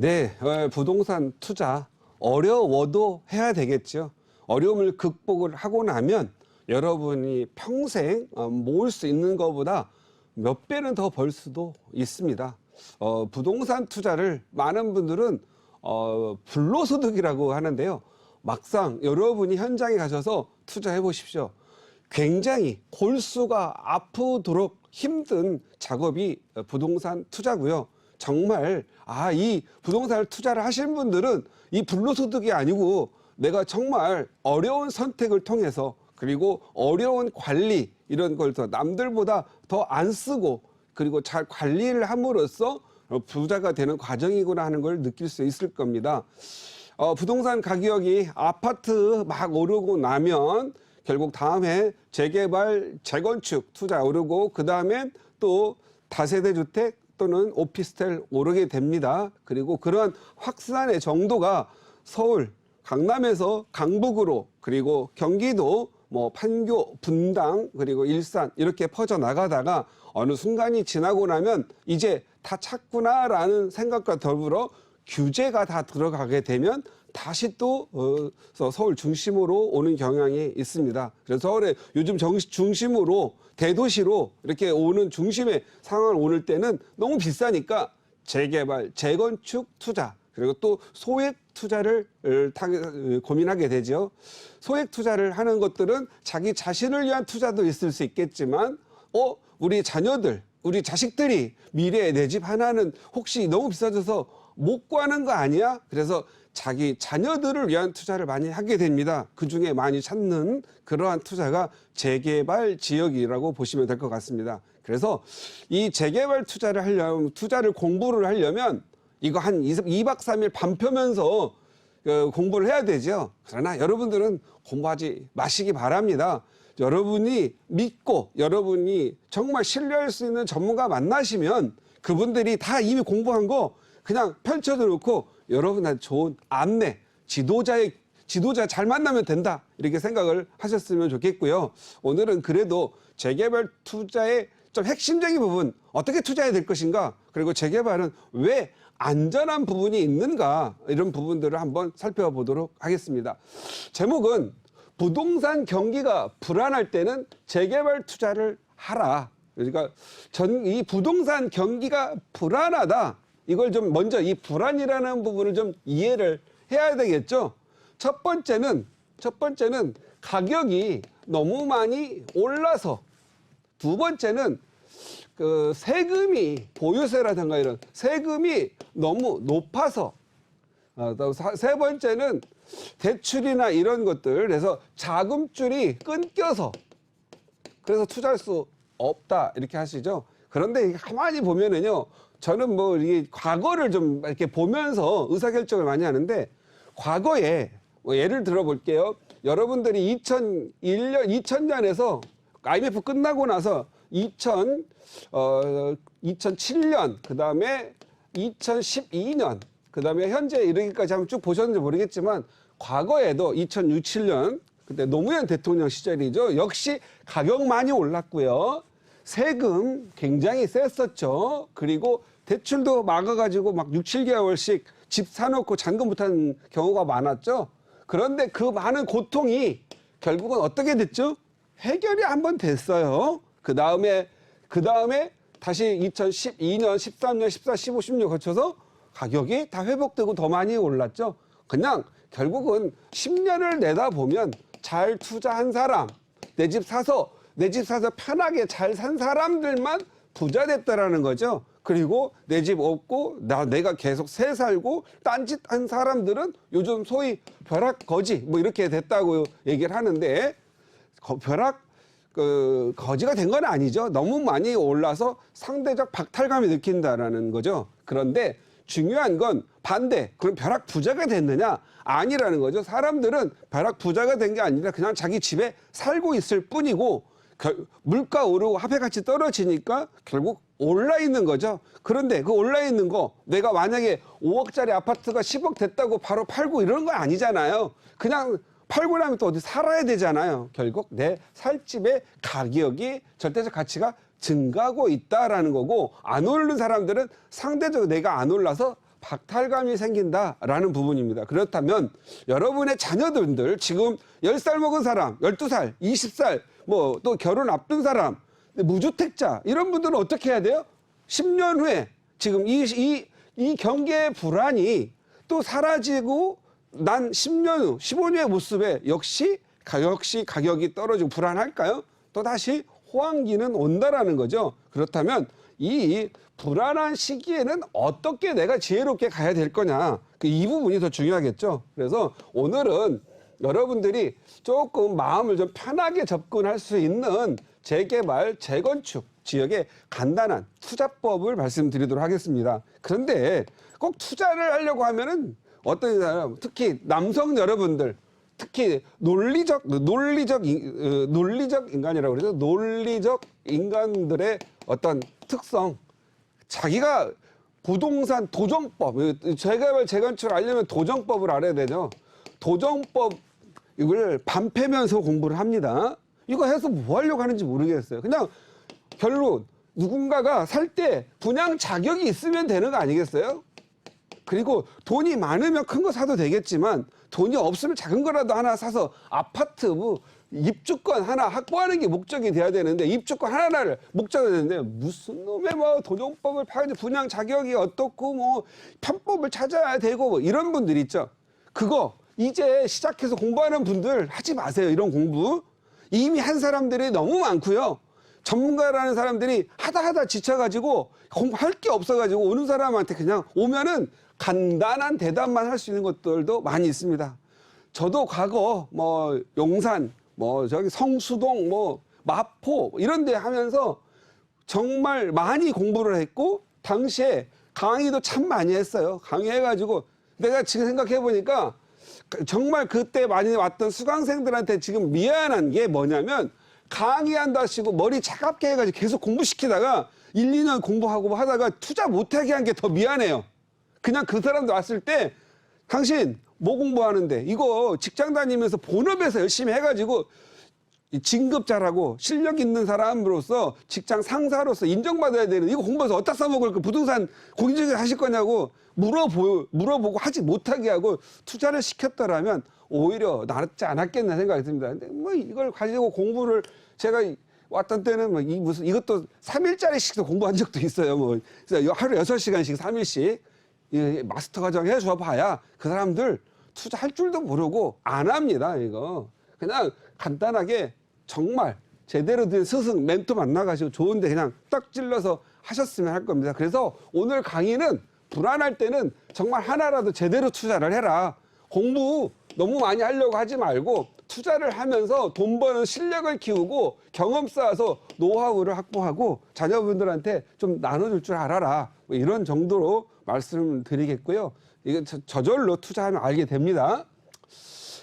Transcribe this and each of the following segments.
네, 부동산 투자 어려워도 해야 되겠죠. 어려움을 극복을 하고 나면 여러분이 평생 모을 수 있는 것보다 몇 배는 더 벌 수도 있습니다. 부동산 투자를 많은 분들은 불로소득이라고 하는데요. 막상 여러분이 현장에 가셔서 투자해 보십시오. 굉장히 골수가 아프도록 힘든 작업이 부동산 투자고요. 정말 이 부동산을 투자를 하신 분들은 이 불로소득이 아니고 내가 정말 어려운 선택을 통해서 그리고 어려운 관리 이런 걸 더 남들보다 더 안 쓰고 그리고 잘 관리를 함으로써 부자가 되는 과정이구나 하는 걸 느낄 수 있을 겁니다. 부동산 가격이 아파트 막 오르고 나면 결국 다음에 재개발, 재건축 투자 오르고 그 다음엔 또 다세대 주택 또는 오피스텔 오르게 됩니다. 그리고 그러한 확산의 정도가 서울, 강남에서 강북으로 그리고 경기도 판교, 분당 그리고 일산 이렇게 퍼져나가다가 어느 순간이 지나고 나면 이제 다 찼구나라는 생각과 더불어 규제가 다 들어가게 되면 다시 또 서울 중심으로 오는 경향이 있습니다. 그래서 서울의 요즘 중심으로 대도시로 이렇게 오는 중심의 상황을 오를 때는 너무 비싸니까 재개발, 재건축 투자 그리고 또 소액 투자를 고민하게 되죠. 소액 투자를 하는 것들은 자기 자신을 위한 투자도 있을 수 있겠지만 우리 자녀들, 우리 자식들이 미래에 내 집 하나는 혹시 너무 비싸져서 못 구하는 거 아니야? 그래서 자기 자녀들을 위한 투자를 많이 하게 됩니다. 그중에 많이 찾는 그러한 투자가 재개발 지역이라고 보시면 될 것 같습니다. 그래서 이 재개발 투자를 공부를 하려면 이거 한 2박 3일 밤 펴면서 공부를 해야 되죠. 그러나 여러분들은 공부하지 마시기 바랍니다. 여러분이 믿고 여러분이 정말 신뢰할 수 있는 전문가 만나시면 그분들이 다 이미 공부한 거 그냥 펼쳐져 놓고 여러분한테 좋은 안내, 지도자 잘 만나면 된다. 이렇게 생각을 하셨으면 좋겠고요. 오늘은 그래도 재개발 투자의 좀 핵심적인 부분, 어떻게 투자해야 될 것인가, 그리고 재개발은 왜 안전한 부분이 있는가, 이런 부분들을 한번 살펴보도록 하겠습니다. 제목은 부동산 경기가 불안할 때는 재개발 투자를 하라. 그러니까 이 부동산 경기가 불안하다. 이걸 좀 먼저 이 불안이라는 부분을 좀 이해를 해야 되겠죠. 첫 번째는 가격이 너무 많이 올라서, 두 번째는 그 세금이 보유세라든가 이런 세금이 너무 높아서, 또 세 번째는 대출이나 이런 것들, 그래서 자금줄이 끊겨서 그래서 투자할 수 없다 이렇게 하시죠. 그런데 가만히 보면은요, 저는 이 과거를 좀 이렇게 보면서 의사결정을 많이 하는데, 과거에 예를 들어 볼게요. 여러분들이 2000년에서 IMF 끝나고 나서 2007년, 그 다음에 2012년, 그 다음에 현재 이르기까지 한번 쭉 보셨는지 모르겠지만, 과거에도 2006, 7년, 그때 노무현 대통령 시절이죠. 역시 가격 많이 올랐고요. 세금 굉장히 셌었죠. 그리고 대출도 막아가지고 막 6, 7개월씩 집 사놓고 잔금 못한 경우가 많았죠. 그런데 그 많은 고통이 결국은 어떻게 됐죠? 해결이 한번 됐어요. 그 다음에 다시 2012년, 13년, 14, 15, 16 거쳐서 가격이 다 회복되고 더 많이 올랐죠. 그냥 결국은 10년을 내다보면 잘 투자한 사람, 내 집 사서 편하게 잘 산 사람들만 부자 됐다라는 거죠. 그리고 내 집 없고 내가 계속 새 살고 딴짓한 사람들은 요즘 소위 벼락거지 이렇게 됐다고 얘기를 하는데, 거지가 된 건 아니죠. 너무 많이 올라서 상대적 박탈감이 느낀다라는 거죠. 그런데 중요한 건 반대, 그럼 벼락 부자가 됐느냐? 아니라는 거죠. 사람들은 벼락 부자가 된 게 아니라 그냥 자기 집에 살고 있을 뿐이고, 물가 오르고 화폐가치 떨어지니까 결국 올라 있는 거죠. 그런데 그 올라 있는 거, 내가 만약에 5억짜리 아파트가 10억 됐다고 바로 팔고 이런 건 아니잖아요. 그냥 팔고 나면 또 어디 살아야 되잖아요. 결국 내 살 집의 가격이, 절대적 가치가 증가하고 있다라는 거고, 안 오르는 사람들은 상대적으로 내가 안 올라서 박탈감이 생긴다라는 부분입니다. 그렇다면 여러분의 자녀들 지금 10살 먹은 사람, 12살, 20살, 뭐 또 결혼 앞둔 사람, 무주택자 이런 분들은 어떻게 해야 돼요? 10년 후에 지금 이 경기의 불안이 또 사라지고 난 10년 후, 15년의 모습에 역시 가격이 떨어지고 불안할까요? 또 다시 호황기는 온다라는 거죠. 그렇다면 이 불안한 시기에는 어떻게 내가 지혜롭게 가야 될 거냐. 이 부분이 더 중요하겠죠. 그래서 오늘은 여러분들이 조금 마음을 좀 편하게 접근할 수 있는 재개발, 재건축 지역의 간단한 투자법을 말씀드리도록 하겠습니다. 그런데 꼭 투자를 하려고 하면은 어떤 사람, 특히 남성 여러분들, 특히 논리적 인간이라고 그러죠. 논리적 인간들의 어떤 특성, 자기가 부동산 도정법, 재개발 재건축을 알려면 도정법을 알아야 되죠. 도정법 이걸 반패면서 공부를 합니다. 이거 해서 뭐 하려고 하는지 모르겠어요. 그냥 결론 누군가가 살 때 분양 자격이 있으면 되는 거 아니겠어요? 그리고 돈이 많으면 큰 거 사도 되겠지만 돈이 없으면 작은 거라도 하나 사서 아파트 뭐 입주권 하나 확보하는 게 목적이 돼야 되는데 입주권 하나를 목적이 되는데 무슨 놈의 뭐 도정법을 파야지 분양 자격이 어떻고 뭐 편법을 찾아야 되고 뭐 이런 분들 있죠. 그거 이제 시작해서 공부하는 분들 하지 마세요. 이런 공부. 이미 한 사람들이 너무 많고요. 전문가라는 사람들이 하다 지쳐가지고 공부할 게 없어가지고 오는 사람한테 그냥 오면은 간단한 대답만 할 수 있는 것들도 많이 있습니다. 저도 과거 뭐 용산, 뭐 저기 성수동, 뭐 마포 이런 데 하면서 정말 많이 공부를 했고 당시에 강의도 참 많이 했어요. 강의해가지고 내가 지금 생각해 보니까 정말 그때 많이 왔던 수강생들한테 지금 미안한 게 뭐냐면 강의한다시고 머리 차갑게 해가지고 계속 공부시키다가 1, 2년 공부하고 하다가 투자 못하게 한 게 더 미안해요. 그냥 그 사람들 왔을 때 당신 뭐 공부하는데 이거 직장 다니면서 본업에서 열심히 해가지고 진급자라고 실력 있는 사람으로서 직장 상사로서 인정받아야 되는 이거 공부해서 어디다 써먹을 그 부동산 공인중개 하실 거냐고 물어보고 하지 못하게 하고 투자를 시켰더라면 오히려 낫지 않았겠나 생각이 듭니다. 근데 뭐 이걸 가지고 공부를 제가 왔던 때는 뭐 이것도 3일짜리씩도 공부한 적도 있어요. 뭐 하루 6시간씩 3일씩 마스터 과정 해줘 봐야 그 사람들 투자할 줄도 모르고 안 합니다. 이거 그냥 간단하게 정말 제대로 된 스승 멘토 만나가지고 좋은데 그냥 딱 찔러서 하셨으면 할 겁니다. 그래서 오늘 강의는 불안할 때는 정말 하나라도 제대로 투자를 해라. 공부 너무 많이 하려고 하지 말고 투자를 하면서 돈 버는 실력을 키우고 경험 쌓아서 노하우를 확보하고 자녀분들한테 좀 나눠줄 줄 알아라. 뭐 이런 정도로 말씀드리겠고요. 이게 저절로 투자하면 알게 됩니다.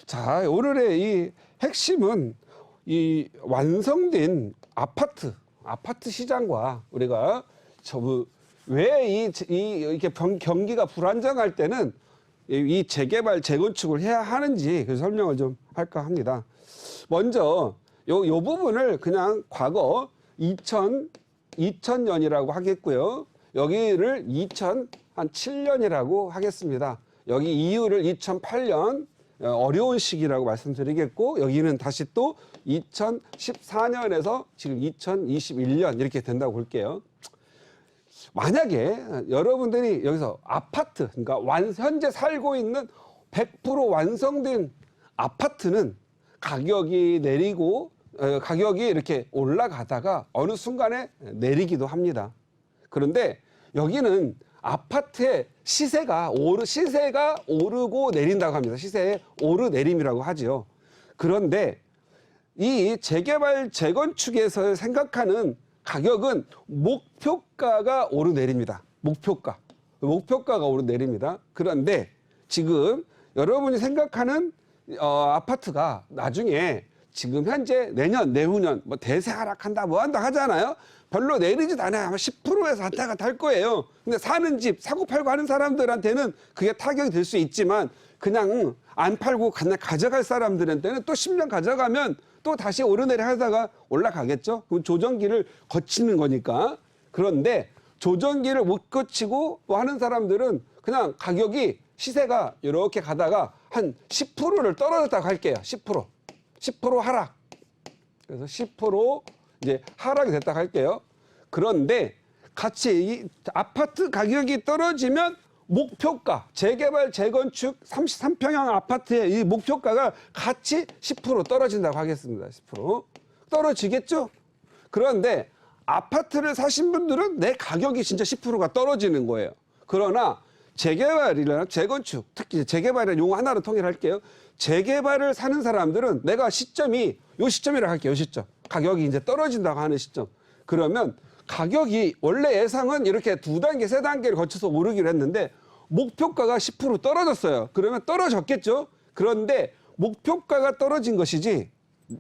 자, 오늘의 이 핵심은 이 완성된 아파트 시장과 우리가 왜 이렇게 경기가 불안정할 때는 이 재개발, 재건축을 해야 하는지 그 설명을 좀 할까 합니다. 먼저 요 부분을 그냥 과거 2000년이라고 하겠고요. 여기를 2007년이라고 하겠습니다. 여기 이유를 2008년 어려운 시기라고 말씀드리겠고 여기는 다시 또 2014년에서 지금 2021년 이렇게 된다고 볼게요. 만약에 여러분들이 여기서 아파트, 그러니까 현재 살고 있는 100% 완성된 아파트는 가격이 내리고 가격이 이렇게 올라가다가 어느 순간에 내리기도 합니다. 그런데 여기는 아파트의 시세가 오르고 내린다고 합니다. 시세의 오르내림이라고 하죠. 그런데 이 재개발, 재건축에서 생각하는 가격은 목표가가 오르내립니다. 목표가가 오르내립니다. 그런데 지금 여러분이 생각하는 아파트가 나중에 지금 현재 내년, 내후년 뭐 대세 하락한다 뭐 한다 하잖아요. 별로 내리지도 않아요. 아마 10%에서 왔다 갔다 할 거예요. 근데 사는 집, 사고 팔고 하는 사람들한테는 그게 타격이 될 수 있지만 그냥 안 팔고 그냥 가져갈 사람들한테는 또 10년 가져가면 또 다시 오르내려 하다가 올라가겠죠. 그럼 조정기를 거치는 거니까. 그런데 조정기를 못 거치고 또 하는 사람들은 그냥 가격이 시세가 이렇게 가다가 한 10%를 떨어졌다고 할게요. 10% 하락. 그래서 10% 이제 하락이 됐다고 할게요. 그런데 같이 이 아파트 가격이 떨어지면 목표가, 재개발, 재건축 33평형 아파트의 이 목표가가 같이 10% 떨어진다고 하겠습니다. 10% 떨어지겠죠? 그런데 아파트를 사신 분들은 내 가격이 진짜 10%가 떨어지는 거예요. 그러나 재개발이나 재건축, 특히 재개발이라는 용어 하나로 통일할게요. 재개발을 사는 사람들은 내가 시점이 요 시점이라고 할게요. 요 시점. 가격이 이제 떨어진다고 하는 시점. 그러면 가격이 원래 예상은 이렇게 2단계, 3단계를 거쳐서 오르기로 했는데 목표가가 10% 떨어졌어요. 그러면 떨어졌겠죠? 그런데 목표가가 떨어진 것이지,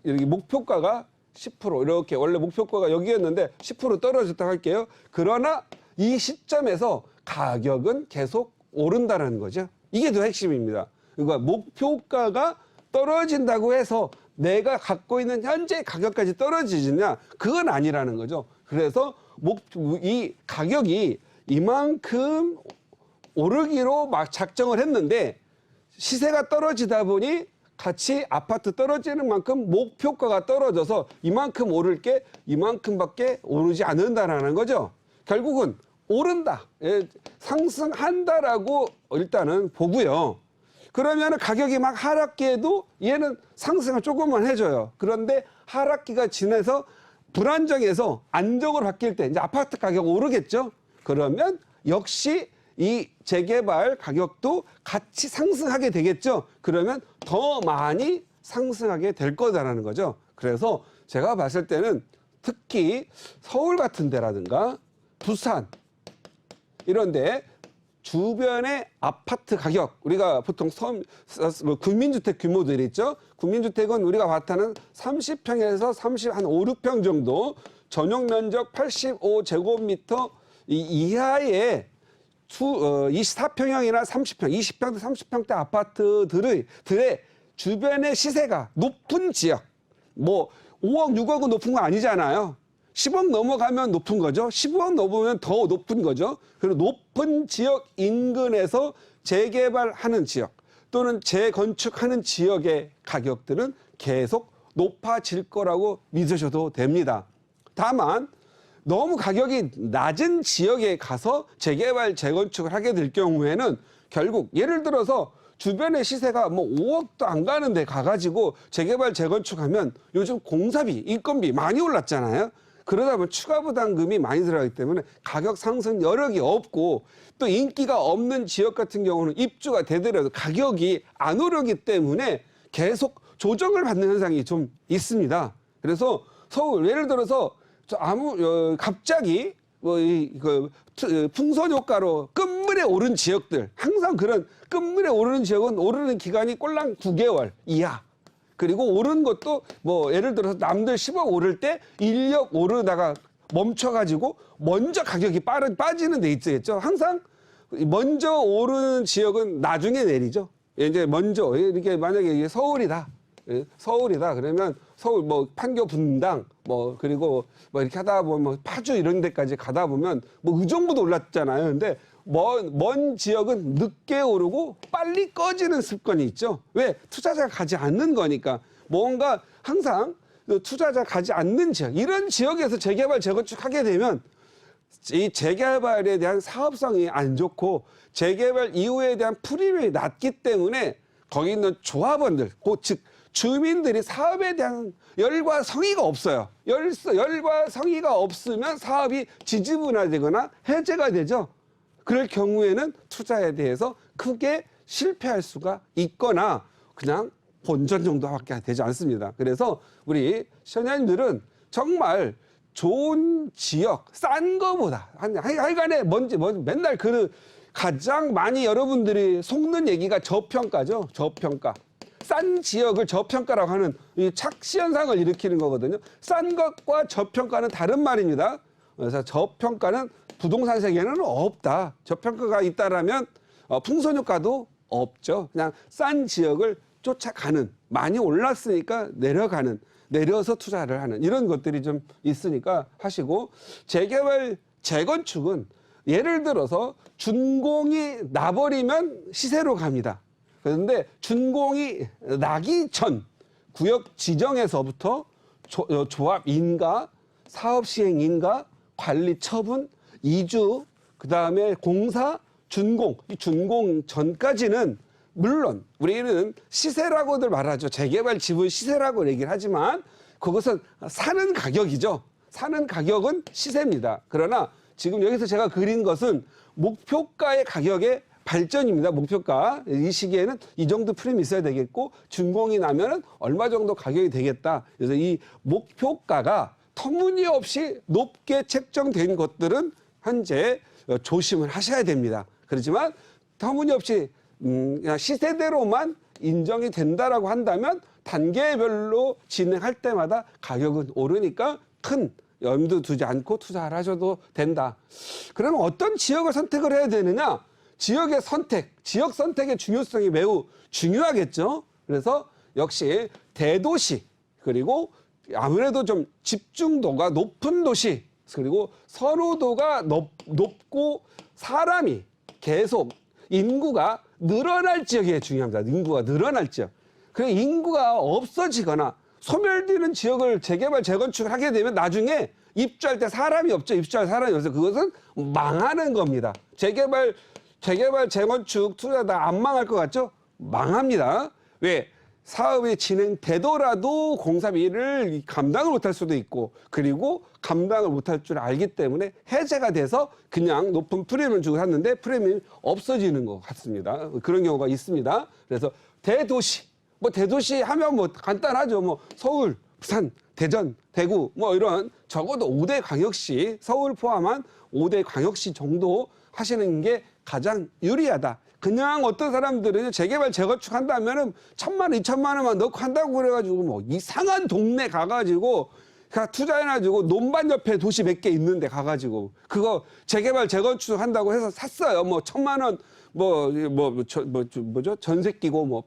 여기 목표가가 10% 이렇게 원래 목표가가 여기였는데 10% 떨어졌다고 할게요. 그러나 이 시점에서 가격은 계속 오른다는 거죠. 이게 더 핵심입니다. 그러니까 목표가가 떨어진다고 해서 내가 갖고 있는 현재 가격까지 떨어지느냐, 그건 아니라는 거죠. 그래서 이 가격이 이만큼 오르기로 막 작정을 했는데 시세가 떨어지다 보니 같이 아파트 떨어지는 만큼 목표가가 떨어져서 이만큼 오를 게 이만큼밖에 오르지 않는다라는 거죠. 결국은 오른다, 상승한다라고 일단은 보고요. 그러면 가격이 막 하락기에도 얘는 상승을 조금만 해줘요. 그런데 하락기가 지나서 불안정해서 안정으로 바뀔 때 이제 아파트 가격 오르겠죠. 그러면 역시 이 재개발 가격도 같이 상승하게 되겠죠. 그러면 더 많이 상승하게 될 거다라는 거죠. 그래서 제가 봤을 때는 특히 서울 같은 데라든가 부산 이런데 주변의 아파트 가격, 우리가 보통 국민주택 규모들이 있죠. 국민주택은 우리가 바타는 30평에서 30, 한 5, 6평 정도, 전용 면적 85제곱미터 이하의 24평형이나 30평, 20평대, 30평대 아파트들의 주변의 시세가 높은 지역, 뭐 5억, 6억은 높은 거 아니잖아요. 10억 넘어가면 높은 거죠. 15억 넘으면 더 높은 거죠. 그리고 높은 지역 인근에서 재개발하는 지역 또는 재건축하는 지역의 가격들은 계속 높아질 거라고 믿으셔도 됩니다. 다만 너무 가격이 낮은 지역에 가서 재개발, 재건축을 하게 될 경우에는 결국 예를 들어서 주변의 시세가 뭐 5억도 안 가는데 가가지고 재개발, 재건축하면 요즘 공사비, 인건비 많이 올랐잖아요. 그러다 보면 추가 부담금이 많이 들어가기 때문에 가격 상승 여력이 없고 또 인기가 없는 지역 같은 경우는 입주가 되더라도 가격이 안 오르기 때문에 계속 조정을 받는 현상이 좀 있습니다. 그래서 서울 예를 들어서 갑자기 풍선 효과로 끝물에 오른 지역들, 항상 그런 끝물에 오르는 지역은 오르는 기간이 꼴랑 9개월 이하. 그리고 오른 것도 뭐 예를 들어서 남들 10억 오를 때 1억 오르다가 멈춰가지고 먼저 가격이 빠지는 데 있겠죠. 항상 먼저 오르는 지역은 나중에 내리죠. 이제 먼저 이렇게 만약에 이게 서울이다. 그러면 서울 뭐 판교 분당 뭐 그리고 뭐 이렇게 하다 보면 뭐 파주 이런 데까지 가다 보면 뭐 의정부도 올랐잖아요. 근데 먼 지역은 늦게 오르고 빨리 꺼지는 습관이 있죠. 왜? 투자자가 가지 않는 거니까. 뭔가 항상 투자자 가지 않는 지역, 이런 지역에서 재개발, 재건축하게 되면 이 재개발에 대한 사업성이 안 좋고 재개발 이후에 대한 프리미엄이 낮기 때문에 거기 있는 조합원들, 즉 주민들이 사업에 대한 열과 성의가 없어요. 열과 성의가 없으면 사업이 지지분화되거나 해제가 되죠. 그럴 경우에는 투자에 대해서 크게 실패할 수가 있거나 그냥 본전 정도밖에 되지 않습니다. 그래서 우리 시청자님들은 정말 좋은 지역, 싼 거보다 하여간에 맨날 가장 많이 여러분들이 속는 얘기가 저평가죠. 저평가. 싼 지역을 저평가라고 하는 이 착시 현상을 일으키는 거거든요. 싼 것과 저평가는 다른 말입니다. 그래서 저평가는 부동산 세계에는 없다. 저평가가 있다라면 풍선 효과도 없죠. 그냥 싼 지역을 쫓아가는, 많이 올랐으니까 내려서 투자를 하는 이런 것들이 좀 있으니까 하시고, 재개발, 재건축은 예를 들어서 준공이 나버리면 시세로 갑니다. 그런데 준공이 나기 전 구역 지정에서부터 조합 인가, 사업 시행 인가, 관리 처분, 이주, 그다음에 공사, 준공. 이 준공 전까지는 물론 우리는 시세라고들 말하죠. 재개발 지분 시세라고 얘기를 하지만 그것은 사는 가격이죠. 사는 가격은 시세입니다. 그러나 지금 여기서 제가 그린 것은 목표가의 가격의 발전입니다. 목표가. 이 시기에는 이 정도 프레임이 있어야 되겠고 준공이 나면은 얼마 정도 가격이 되겠다. 그래서 이 목표가가 터무니없이 높게 책정된 것들은 현재 조심을 하셔야 됩니다. 그렇지만 터무니없이 그냥 시세대로만 인정이 된다라고 한다면 단계별로 진행할 때마다 가격은 오르니까 큰 염두 두지 않고 투자를 하셔도 된다. 그러면 어떤 지역을 선택을 해야 되느냐? 지역의 선택, 지역 선택의 중요성이 매우 중요하겠죠. 그래서 역시 대도시 그리고 아무래도 좀 집중도가 높은 도시 그리고 선호도가 높고 사람이 계속 인구가 늘어날 지역이 중요합니다. 인구가 늘어날 지역. 그 인구가 없어지거나 소멸되는 지역을 재개발, 재건축을 하게 되면 나중에 입주할 때 사람이 없죠. 입주할 사람이 없어서 그것은 망하는 겁니다. 재개발, 재건축 투자다 안 망할 것 같죠? 망합니다. 왜? 사업이 진행되더라도 공사비를 감당을 못할 수도 있고 그리고 감당을 못할 줄 알기 때문에 해제가 돼서 그냥 높은 프리미엄을 주고 샀는데 프리미엄이 없어지는 것 같습니다. 그런 경우가 있습니다. 그래서 대도시, 뭐 대도시 하면 뭐 간단하죠. 뭐 서울, 부산, 대전, 대구 뭐 이런 적어도 5대 광역시, 서울 포함한 5대 광역시 정도 하시는 게 가장 유리하다. 그냥 어떤 사람들은 재개발, 재건축 한다면은 1,000만 원, 2,000만 원만 넣고 한다고 그래가지고 뭐 이상한 동네 가가지고 투자해가지고 논밭 옆에 도시 몇 개 있는데 가가지고 그거 재개발, 재건축 한다고 해서 샀어요. 뭐 1,000만 원, 뭐죠? 전세 끼고 뭐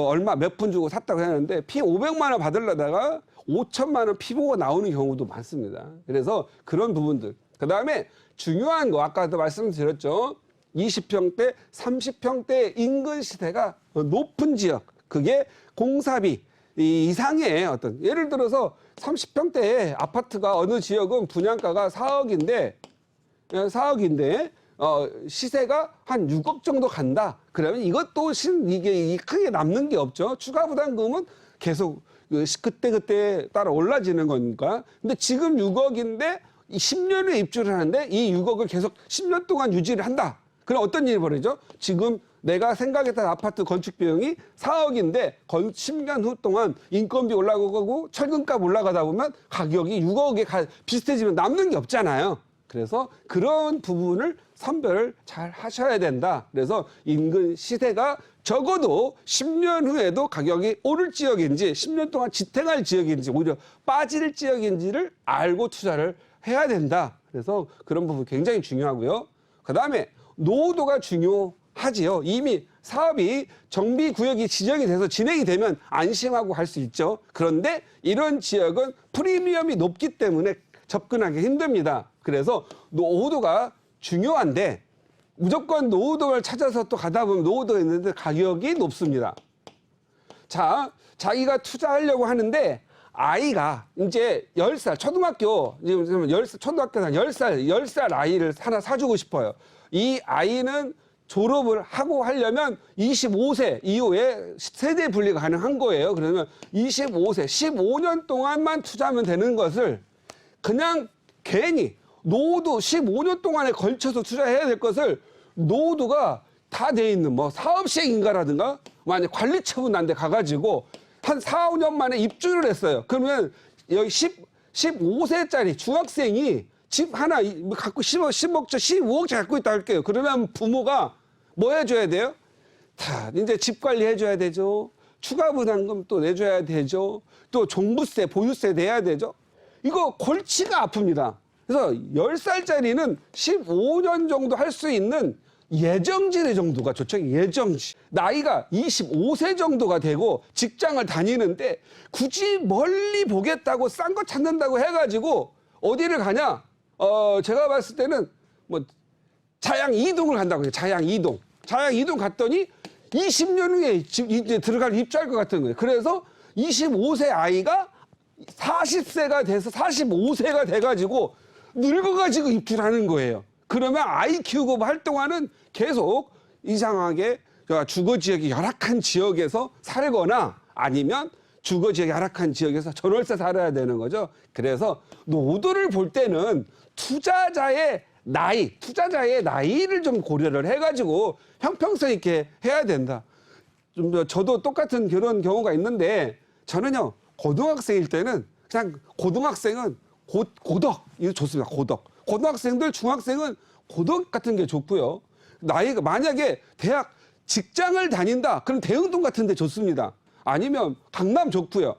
얼마 몇 푼 주고 샀다고 했는데 피 500만 원 받으려다가 5천만 원 피 보고 나오는 경우도 많습니다. 그래서 그런 부분들. 그 다음에 중요한 거 아까도 말씀드렸죠. 20평대, 30평대 인근 시세가 높은 지역. 그게 공사비 이상의 어떤 예를 들어서 30평대 아파트가 어느 지역은 분양가가 4억인데 시세가 한 6억 정도 간다. 그러면 이것도 이게 크게 남는 게 없죠. 추가 부담금은 계속 그때 따라 올라지는 거니까. 근데 지금 6억인데 10년 후에 입주를 하는데 이 6억을 계속 10년 동안 유지를 한다. 그럼 어떤 일이 벌어지죠? 지금 내가 생각했던 아파트 건축 비용이 4억인데 10년 후 동안 인건비 올라가고 철근값 올라가다 보면 가격이 6억에 비슷해지면 남는 게 없잖아요. 그래서 그런 부분을 선별을 잘 하셔야 된다. 그래서 인근 시세가 적어도 10년 후에도 가격이 오를 지역인지 10년 동안 지탱할 지역인지 오히려 빠질 지역인지를 알고 투자를 해야 된다. 그래서 그런 부분 굉장히 중요하고요. 그다음에 노후도가 중요하지요. 이미 사업이 정비구역이 지정이 돼서 진행이 되면 안심하고 할 수 있죠. 그런데 이런 지역은 프리미엄이 높기 때문에 접근하기 힘듭니다. 그래서 노후도가 중요한데 무조건 노후도를 찾아서 또 가다 보면 노후도가 있는데 가격이 높습니다. 자, 자기가 투자하려고 하는데 아이가 이제 10살, 초등학교, 초등학교 10살 아이를 하나 사주고 싶어요. 이 아이는 졸업을 하고 하려면 25세 이후에 세대 분리가 가능한 거예요. 그러면 25세, 15년 동안만 투자하면 되는 것을 그냥 괜히 노후도 15년 동안에 걸쳐서 투자해야 될 것을 노후도가 다 돼 있는 뭐 사업시행인가라든가 만약 관리처분 난 데 가가지고 한 4, 5년 만에 입주를 했어요. 그러면 여기 15세짜리 중학생이 집 하나 갖고 15억짜리 갖고 있다 할게요. 그러면 부모가 뭐 해줘야 돼요? 다 이제 집 관리해줘야 되죠. 추가 부담금 또 내줘야 되죠. 또 종부세, 보유세 내야 되죠. 이거 골치가 아픕니다. 그래서 10살짜리는 15년 정도 할 수 있는 예정지 정도가 좋죠. 예정지. 나이가 25세 정도가 되고 직장을 다니는데 굳이 멀리 보겠다고 싼 거 찾는다고 해가지고 어디를 가냐? 제가 봤을 때는 뭐 자양 이동을 한다고 해요. 자양 이동. 자양 이동 갔더니 20년 후에 이제 들어갈 입주할 것 같은 거예요. 그래서 25세 아이가 40세가 돼서 45세가 돼가지고 늙어가지고 입주를 하는 거예요. 그러면 아이 키우고 활동하는 계속 이상하게 주거 지역이 열악한 지역에서 살거나 아니면 주거 지역이 열악한 지역에서 전월세 살아야 되는 거죠. 그래서 노도를 볼 때는 투자자의 나이를 좀 고려를 해가지고 형평성 있게 해야 된다. 좀 저도 똑같은 그런 경우가 있는데 저는요 고등학생일 때는 그냥 고등학생은 고덕 이거 좋습니다. 고등학생들 중학생은 고덕 같은 게 좋고요. 나이가 만약에 대학 직장을 다닌다 그럼 대흥동 같은 데 좋습니다. 아니면 강남 좋고요.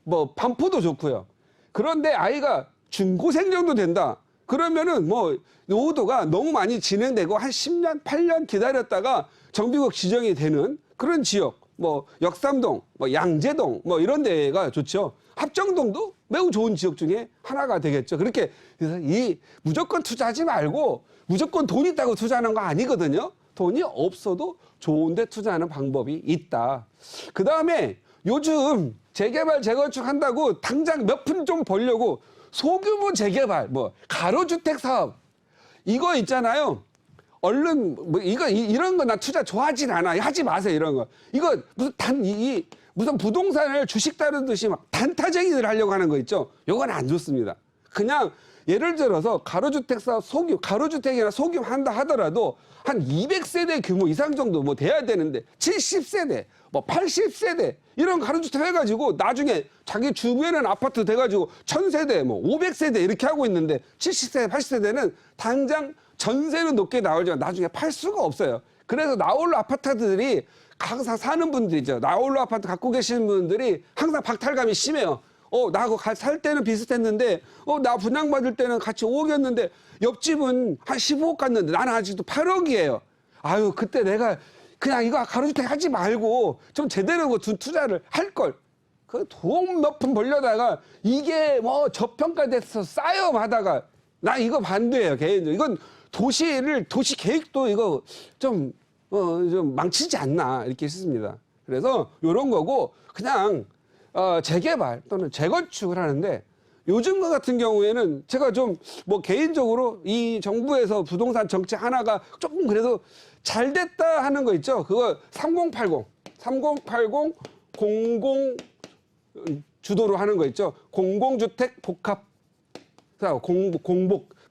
뭐 반포도 좋고요. 그런데 아이가 중고생 정도 된다. 그러면은 뭐 노후도가 너무 많이 진행되고 한 10년, 8년 기다렸다가 정비국 지정이 되는 그런 지역, 뭐 역삼동, 뭐 양재동, 뭐 이런 데가 좋죠. 합정동도 매우 좋은 지역 중에 하나가 되겠죠. 그렇게 그래서 이 무조건 투자하지 말고 무조건 돈 있다고 투자하는 거 아니거든요. 돈이 없어도 좋은데 투자하는 방법이 있다. 그 다음에 요즘 재개발, 재건축 한다고 당장 몇 푼 좀 벌려고 소규모 재개발, 뭐 가로주택 사업 이거 있잖아요. 얼른 뭐 이런 거 나 투자 좋아하진 않아. 하지 마세요 이런 거. 이거 무슨 무슨 부동산을 주식 다루듯이 막 단타쟁이들 하려고 하는 거 있죠. 요건 안 좋습니다. 그냥 예를 들어서 가로주택 사업 가로주택이나 소규모 한다 하더라도 한 200세대 규모 이상 정도 뭐 돼야 되는데 70세대, 뭐 80세대 이런 가로주택 해가지고 나중에 자기 주변에는 아파트 돼가지고 1000세대, 뭐 500세대 이렇게 하고 있는데 70세대, 80세대는 당장 전세는 높게 나오지만 나중에 팔 수가 없어요. 그래서 나홀로 아파트들이 항상 사는 분들이죠. 나홀로 아파트 갖고 계시는 분들이 항상 박탈감이 심해요. 나하고 살 때는 비슷했는데, 나 분양받을 때는 같이 5억이었는데, 옆집은 한 15억 갔는데, 나는 아직도 8억이에요. 아유, 그때 내가 그냥 이거 가로주택 하지 말고, 좀 제대로 투자를 할걸. 그 돈 몇 푼 벌려다가, 이게 뭐 저평가돼서 쌓여 하다가, 나 이거 반대예요, 개인적으로. 이건 도시 계획도 이거 좀 망치지 않나, 이렇게 싶습니다. 그래서 이런 거고, 그냥, 재개발 또는 재건축을 하는데 요즘과 같은 경우에는 제가 좀 뭐 개인적으로 이 정부에서 부동산 정책 하나가 조금 그래도 잘 됐다 하는 거 있죠. 그거 3080 공공 주도로 하는 거 있죠. 공공주택 복합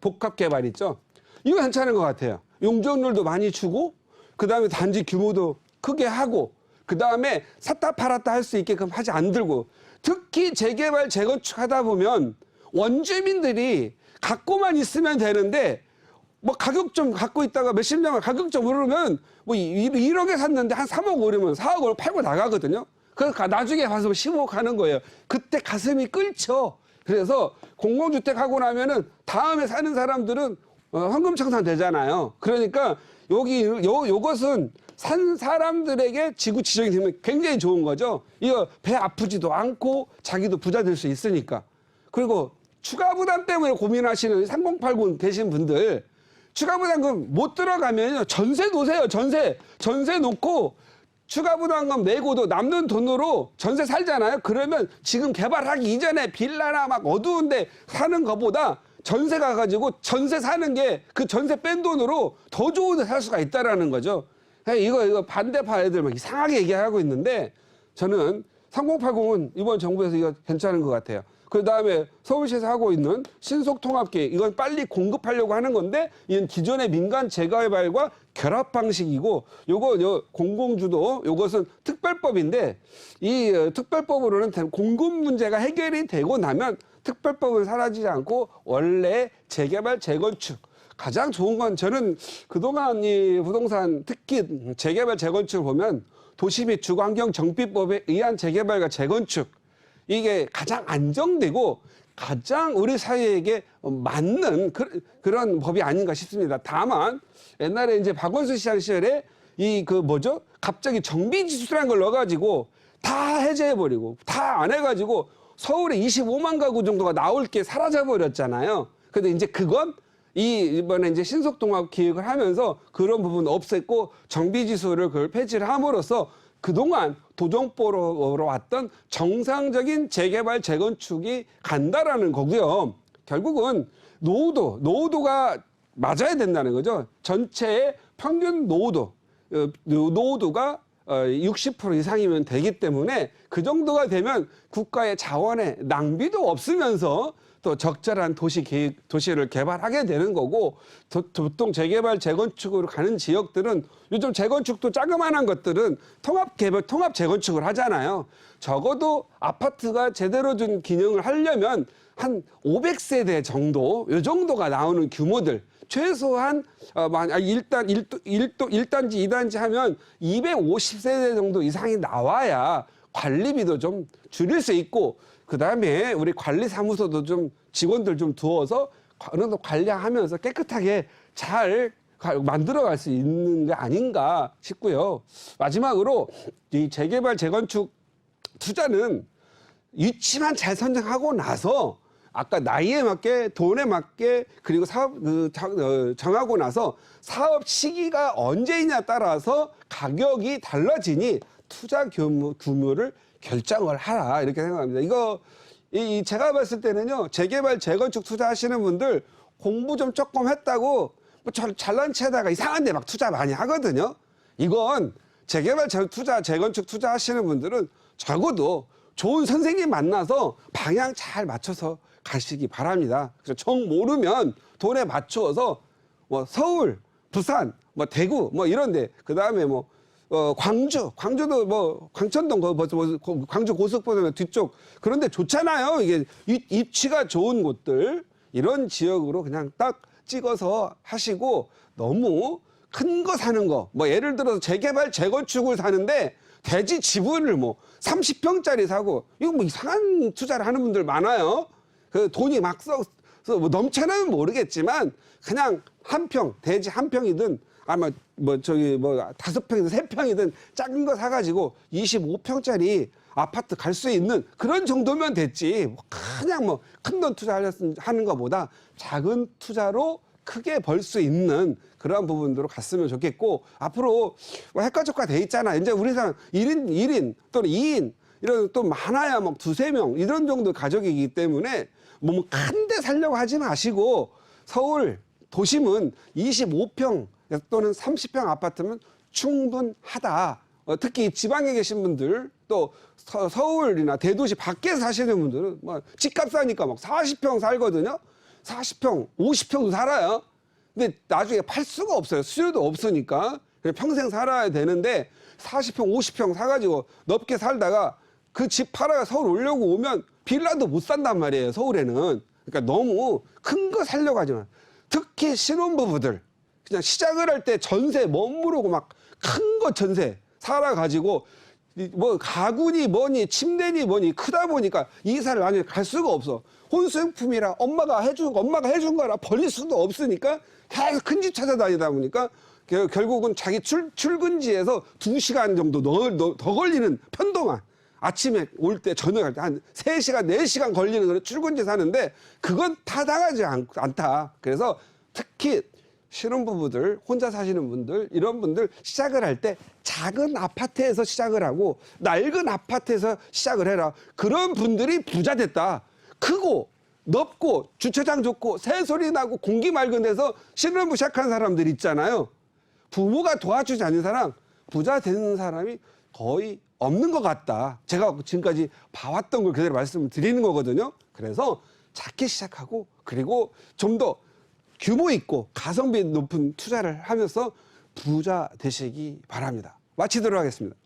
복합 개발 있죠. 이거 괜찮은 것 같아요. 용적률도 많이 주고 그다음에 단지 규모도 크게 하고 그 다음에 샀다 팔았다 할 수 있게끔 하지 안 들고 특히 재개발 재건축 하다 보면 원주민들이 갖고만 있으면 되는데 뭐 가격 좀 갖고 있다가 몇십 년간 가격 좀 오르면 뭐 1억에 샀는데 한 3억 오르면 4억으로 팔고 나가거든요. 그래서 나중에 가서 15억 하는 거예요. 그때 가슴이 끓죠. 그래서 공공주택 하고 나면은 다음에 사는 사람들은 황금청산 되잖아요. 그러니까 요것은 산 사람들에게 지구 지정이 되면 굉장히 좋은 거죠. 이거 배 아프지도 않고 자기도 부자 될 수 있으니까. 그리고 추가 부담 때문에 고민하시는 3080 되신 분들 추가 부담금 못 들어가면 전세 놓으세요. 전세 놓고 추가 부담금 내고도 남는 돈으로 전세 살잖아요. 그러면 지금 개발하기 이전에 빌라나 막 어두운데 사는 것보다 전세 가가지고 전세 사는 게 그 전세 뺀 돈으로 더 좋은 데 살 수가 있다라는 거죠. 이거 반대파 애들 막 이상하게 얘기하고 있는데 저는 3080은 이번 정부에서 이거 괜찮은 것 같아요. 그 다음에 서울시에서 하고 있는 신속통합계획 이건 빨리 공급하려고 하는 건데 이건 기존의 민간 재개발과 결합 방식이고 요거 공공주도 요것은 특별법인데 이 특별법으로는 공급 문제가 해결이 되고 나면 특별법은 사라지지 않고 원래 재개발 재건축 가장 좋은 건 저는 그동안 이 부동산 특히 재개발 재건축을 보면 도시 및 주거환경 정비법에 의한 재개발과 재건축 이게 가장 안정되고 가장 우리 사회에게 맞는 그런 법이 아닌가 싶습니다. 다만 옛날에 이제 박원순 시장 시절에 갑자기 정비지수라는 걸 넣어가지고 다 해제해버리고 다 안 해가지고 서울에 25만 가구 정도가 나올 게 사라져버렸잖아요. 근데 이제 그건 이번에 이제 신속통합 기획을 하면서 그런 부분 없앴고 정비지수를 그걸 폐지를 함으로써 그동안 도정보로 왔던 정상적인 재개발 재건축이 간다라는 거고요. 결국은 노후도가 맞아야 된다는 거죠. 전체의 평균 노후도가 60% 이상이면 되기 때문에 그 정도가 되면 국가의 자원의 낭비도 없으면서 또 적절한 도시를 개발하게 되는 거고, 보통 재개발 재건축으로 가는 지역들은 요즘 재건축도 자그마한 것들은 통합 재건축을 하잖아요. 적어도 아파트가 제대로 준 기능을 하려면 한 500세대 정도, 요 정도가 나오는 규모들, 최소한 일단 1단지, 2단지 하면 250세대 정도 이상이 나와야 관리비도 좀 줄일 수 있고, 그다음에 우리 관리사무소도 좀 직원들 좀 두어서 어느 정도 관리하면서 깨끗하게 잘 만들어갈 수 있는 게 아닌가 싶고요. 마지막으로 이 재개발 재건축 투자는 위치만 잘 선정하고 나서 아까 나이에 맞게 돈에 맞게 그리고 사업 정하고 나서 사업 시기가 언제이냐 따라서 가격이 달라지니 투자 규모를 결정을 하라, 이렇게 생각합니다. 이거 제가 봤을 때는요, 재개발 재건축 투자하시는 분들 공부 좀 조금 했다고 뭐 잘난 체에다가 이상한 데 막 투자 많이 하거든요. 이건 재개발 재건축 투자하시는 분들은 적어도 좋은 선생님 만나서 방향 잘 맞춰서 가시기 바랍니다. 그래서 정 모르면 돈에 맞추어서 뭐 서울, 부산, 뭐 대구, 뭐 이런데, 그 다음에 뭐 광주도 뭐 광천동 광주 고속버스 뒤쪽 그런데 좋잖아요. 이게 입지가 좋은 곳들, 이런 지역으로 그냥 딱 찍어서 하시고, 너무 큰 거 사는 거, 뭐 예를 들어서 재개발 재건축을 사는데 대지 지분을 뭐 30평짜리 사고, 이거 뭐 이상한 투자를 하는 분들 많아요. 그 돈이 막 써서 뭐 넘쳐나면 모르겠지만 그냥 대지 한 평이든 아마 뭐 5평이든 3평이든 작은 거 사가지고 25평짜리 아파트 갈 수 있는 그런 정도면 됐지, 그냥 뭐 큰 돈 투자하는 것보다 작은 투자로 크게 벌 수 있는 그런 부분으로 갔으면 좋겠고, 앞으로 뭐 핵가족화 돼 있잖아. 이제 우리 사람 1인 또는 2인 이런 또 많아야 뭐 2~3명 이런 정도 가족이기 때문에 뭐 큰 데 살려고 하지 마시고, 서울 도심은 25평 또는 30평 아파트면 충분하다. 특히 지방에 계신 분들, 또 서울이나 대도시 밖에 사시는 분들은 뭐 집값 사니까 막 40평 살거든요. 40평, 50평도 살아요. 근데 나중에 팔 수가 없어요. 수요도 없으니까. 평생 살아야 되는데 40평, 50평 사가지고 넓게 살다가 그 집 팔아야 서울 오려고 오면 빌라도 못 산단 말이에요, 서울에는. 그러니까 너무 큰 거 살려고 하지 마. 특히 신혼부부들. 그냥 시작을 할 때 전세 멋모르고 막 큰 거 전세 살아가지고 뭐 가구니 뭐니 침대니 뭐니 크다 보니까 이사를 완전히 갈 수가 없어. 혼수용품이라 엄마가 해준 거라 벌릴 수도 없으니까 계속 큰 집 찾아다니다 보니까 결국은 자기 출근지에서 2시간 정도 더 걸리는 편도만, 아침에 올 때 저녁 할 때 한 3시간 4시간 걸리는 그런 출근지 사는데 그건 타당하지 않다. 그래서 특히 신혼부부들, 혼자 사시는 분들, 이런 분들 시작을 할 때 작은 아파트에서 시작을 하고 낡은 아파트에서 시작을 해라. 그런 분들이 부자 됐다. 크고 넓고 주차장 좋고 새소리 나고 공기 맑은 데서 신혼부 시작한 사람들 있잖아요. 부모가 도와주지 않는 사람, 부자 되는 사람이 거의 없는 것 같다. 제가 지금까지 봐왔던 걸 그대로 말씀을 드리는 거거든요. 그래서 작게 시작하고, 그리고 좀 더 규모 있고 가성비 높은 투자를 하면서 부자 되시기 바랍니다. 마치도록 하겠습니다.